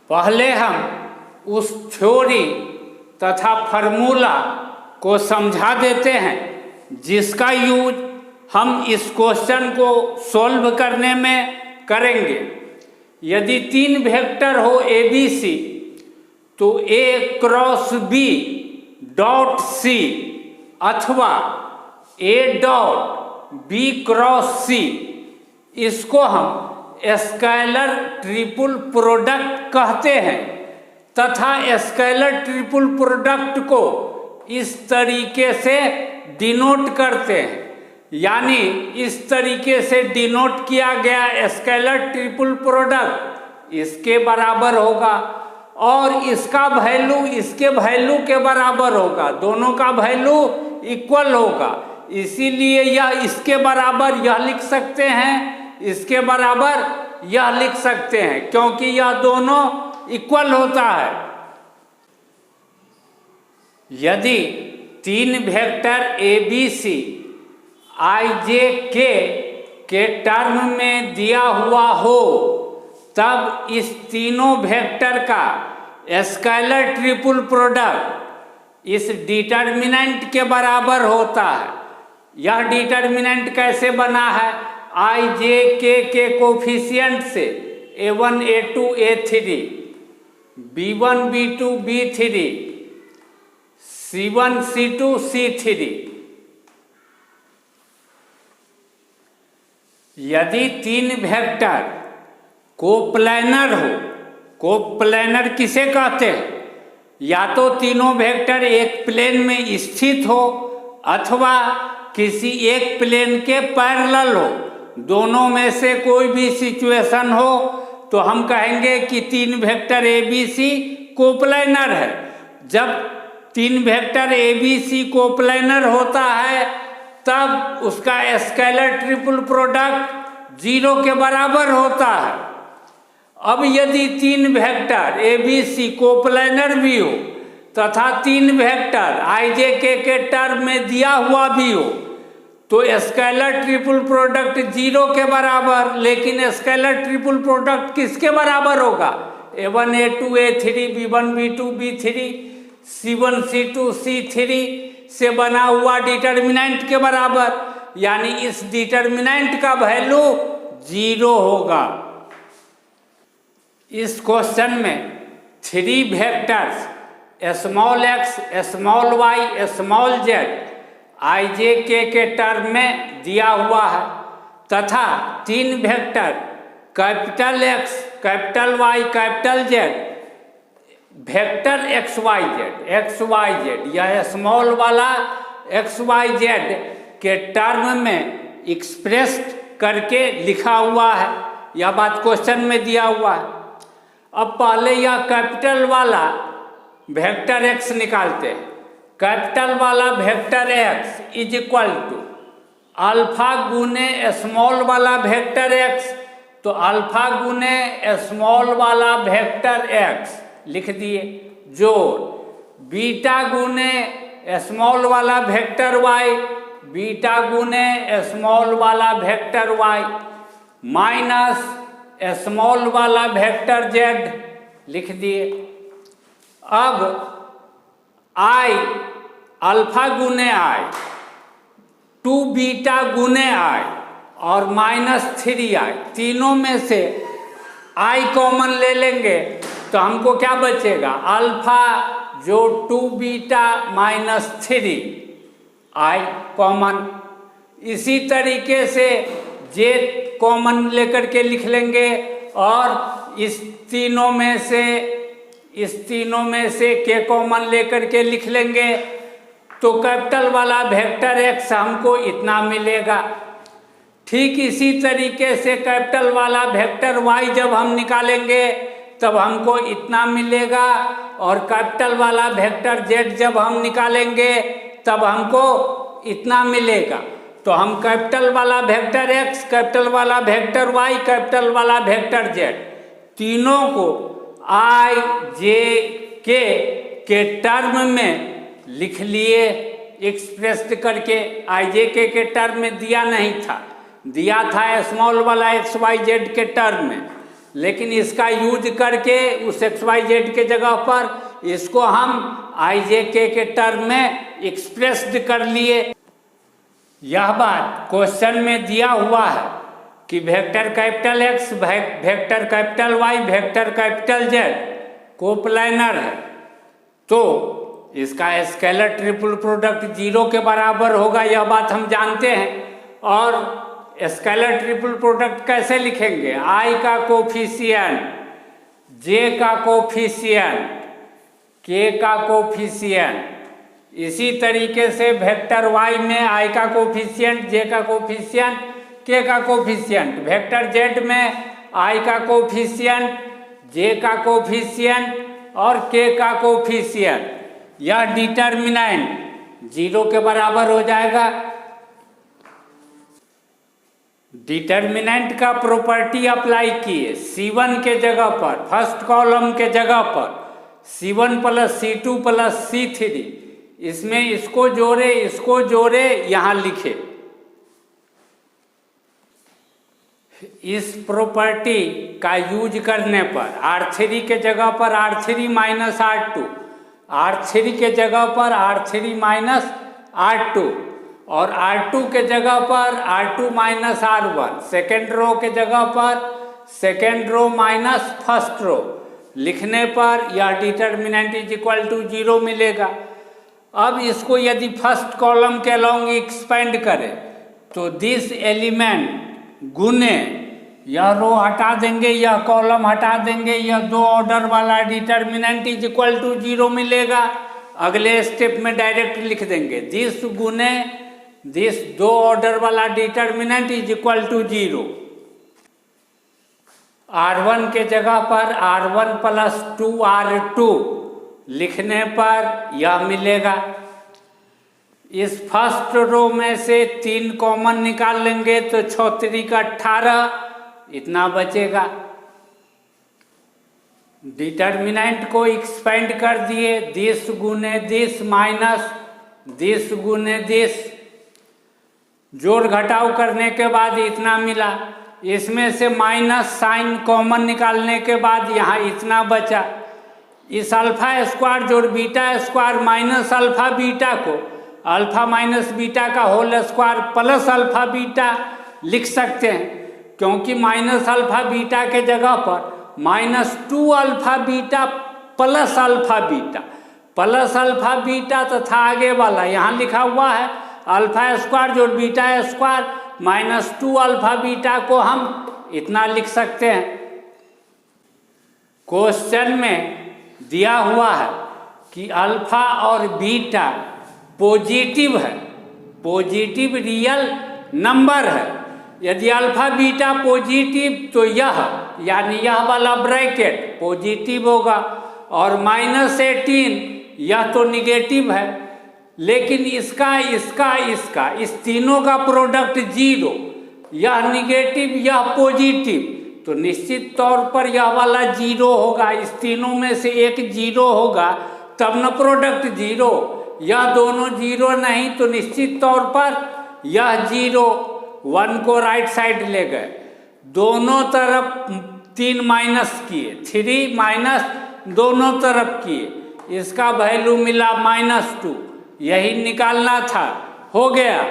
पहले हम उस थ्योरी तथा फार्मूला को समझा देते हैं जिसका यूज हम इस क्वेश्चन को सॉल्व करने में करेंगे। यदि 3 वेक्टर हो ए बी सी तो ए क्रॉस बी डॉट सी अथवा ए डॉट बी क्रॉस सी, इसको हम स्केलर ट्रिपल प्रोडक्ट कहते हैं तथा स्केलर ट्रिपल प्रोडक्ट को इस तरीके से डिनोट करते हैं, यानी इस तरीके से डिनोट किया गया स्केलर ट्रिपल प्रोडक्ट इसके बराबर होगा और इसका वैल्यू इसके वैल्यू के बराबर होगा, दोनों का वैल्यू इक्वल होगा। इसीलिए यह इसके बराबर यह लिख सकते हैं, इसके बराबर यह लिख सकते हैं, क्योंकि यह दोनों इक्वल होता है। यदि 3 वेक्टर ए बी सी आई जे के टर्म में दिया हुआ हो तब इस तीनों वेक्टर का स्केलर ट्रिपल प्रोडक्ट इस डिटर्मिनेंट के बराबर होता है। यह डिटर्मिनेंट कैसे बना है? आई जे के कोफिशिएंट से A1 A2 A3 B1 B2 B3 C1 C2 C3। यदि 3 वेक्टर कोप्लेनर हो, कोप्लेनर किसे कहते हैं? या तो तीनों वेक्टर एक प्लेन में स्थित हो अथवा किसी एक प्लेन के पैरेलल हो, दोनों में से कोई भी सिचुएशन हो तो हम कहेंगे कि 3 vector A B C coplanar है। जब 3 vector A B C coplanar होता है तब उसका स्केलर ट्रिपल प्रोडक्ट 0 के बराबर होता है। अब यदि 3 vector A B C coplanar भी हो तथा 3 वेक्टर आई जे के टर्म में दिया हुआ भी हो तो स्केलर ट्रिपल प्रोडक्ट 0 के बराबर, लेकिन स्केलर ट्रिपल प्रोडक्ट किसके बराबर होगा? A1 A2 A3 B1 B2 B3 C1 C2 C3 से बना हुआ डिटर्मिनेंट के बराबर, यानी इस डिटर्मिनेंट का वैल्यू 0 होगा। इस क्वेश्चन में 3 vectors small x small y small z आई जे के टर्म में दिया हुआ है तथा 3 vector capital X capital Y capital Z vector x y z यह स्मॉल वाला x y z के टर्म में एक्सप्रेस्ड करके लिखा हुआ है। यह बात क्वेश्चन में दिया हुआ है। अब पहले यह कैपिटल वाला वेक्टर x निकालते हैं। कैपिटल वाला vector x is equal to alpha गुने स्मॉल वाला वेक्टर x, तो अल्फा गुने स्मॉल वाला वेक्टर x लिख दिए, जोड़ बीटा गुने स्मॉल वाला वेक्टर y, बीटा गुने स्मॉल वाला वेक्टर y माइनस स्मॉल वाला वेक्टर z लिख दिए। अब i अल्फा गुने i, 2 बीटा गुने i और -3i, तीनों में से i कॉमन ले लेंगे तो हमको क्या बचेगा? अल्फा जो 2 बीटा -3 i कॉमन। इसी तरीके से j कॉमन लेकर के लिख लेंगे और इस तीनों में से k कॉमन लेकर के लिख लेंगे तो कैपिटल वाला वेक्टर x हमको इतना मिलेगा। ठीक इसी तरीके से कैपिटल वाला वेक्टर y जब हम निकालेंगे तब हमको इतना मिलेगा और कैपिटल वाला वेक्टर z जब हम निकालेंगे तब हमको इतना मिलेगा। तो हम कैपिटल वाला वेक्टर x, कैपिटल वाला वेक्टर y, कैपिटल वाला वेक्टर z तीनों को आई जे के टर्म में लिख लिए एक्सप्रेस्ड करके। आई जे के टर्म में दिया नहीं था, दिया था स्मॉल वाला एक्स वाई जेड के टर्म में, लेकिन इसका यूज करके उस XYZ के जगह पर इसको हम IJK के टर्म में एक्सप्रेस्ड कर लिए। यह बात क्वेश्चन में दिया हुआ है कि vector capital X, vector capital Y, vector capital Z coplanar है, तो इसका स्केलर ट्रिपल प्रोडक्ट 0 के बराबर होगा, यह बात हम जानते हैं। और स्केलर ट्रिपल प्रोडक्ट कैसे लिखेंगे? I का कोफिशिएंट, J का कोफिशिएंट, K का कोफिशिएंट। इसी तरीके से वेक्टर Y में I का कोफिशिएंट, J का कोफिशिएंट, K का कोफिशिएंट। वेक्टर Z में I का कोफिशिएंट, J का कोफिशिएंट और K का कोफिशिएंट। यह डिटर्मिनेंट 0 के बराबर हो जाएगा। डिटर्मिनेंट का प्रॉपर्टी अप्लाई किए C1 के जगह पर, फर्स्ट कॉलम के जगह पर C1 plus C2 plus C3, इसमें इसको जोड़े यहाँ लिखे। इस प्रॉपर्टी का यूज करने पर R3 के जगह पर R3 माइनस R2, R3 के जगह पर R3 माइनस R2 और R2 के जगह पर R2 minus R1, second row के जगह पर second row minus first row लिखने पर यह डिटर्मिनेंट इज इक्वल टू 0 मिलेगा। अब इसको यदि फर्स्ट कॉलम के अलॉन्ग एक्सपेंड करें तो दिस एलिमेंट गुने यह रो हटा देंगे, यह कॉलम हटा देंगे, यह 2 ऑर्डर वाला डिटर्मिनेंट इज इक्वल टू 0 मिलेगा। अगले स्टेप में डायरेक्ट लिख देंगे दिस गुने दिस 2 ऑर्डर वाला determinant is equal to 0। R1 के जगह पर R1 प्लस 2R2 लिखने पर यह मिलेगा। इस फर्स्ट रो में से 3 कॉमन निकाल लेंगे तो 6 3 का 18, इतना बचेगा। डिटर्मिनेंट को एक्सपेंड कर दिए, दिस गुने दिस माइनस दिस गुने दिस, जोड़ घटाव करने के बाद इतना मिला। इसमें से माइनस साइन कॉमन निकालने के बाद यहाँ इतना बचा। इस अल्फा स्क्वायर जोड़ beta square minus alpha beta को अल्फा माइनस बीटा का whole square plus alpha beta लिख सकते हैं, क्योंकि माइनस अल्फा बीटा के जगह पर -2 alpha beta plus alpha beta plus alpha beta तथा आगे वाला यहाँ लिखा हुआ है अल्फा स्क्वायर जोड़ बीटा स्क्वायर -2 अल्फा बीटा को हम इतना लिख सकते हैं। क्वेश्चन में दिया हुआ है कि अल्फा और बीटा पॉजिटिव है, पॉजिटिव रियल नंबर है। यदि अल्फा बीटा पॉजिटिव तो यह यानी यह वाला ब्रैकेट पॉजिटिव होगा और -18 यह तो निगेटिव है। लेकिन इसका इस तीनों का प्रोडक्ट 0, यह निगेटिव यह पॉजिटिव, तो निश्चित तौर पर यह वाला 0 होगा। इस तीनों में से एक 0 होगा तब न प्रोडक्ट 0, यह दोनों 0 नहीं तो निश्चित तौर पर यह 0। 1 को राइट साइड ले गए, दोनों तरफ 3 माइनस किए, 3 माइनस दोनों तरफ किए, इसका वैल्यू मिला -2, यही निकालना था, हो गया।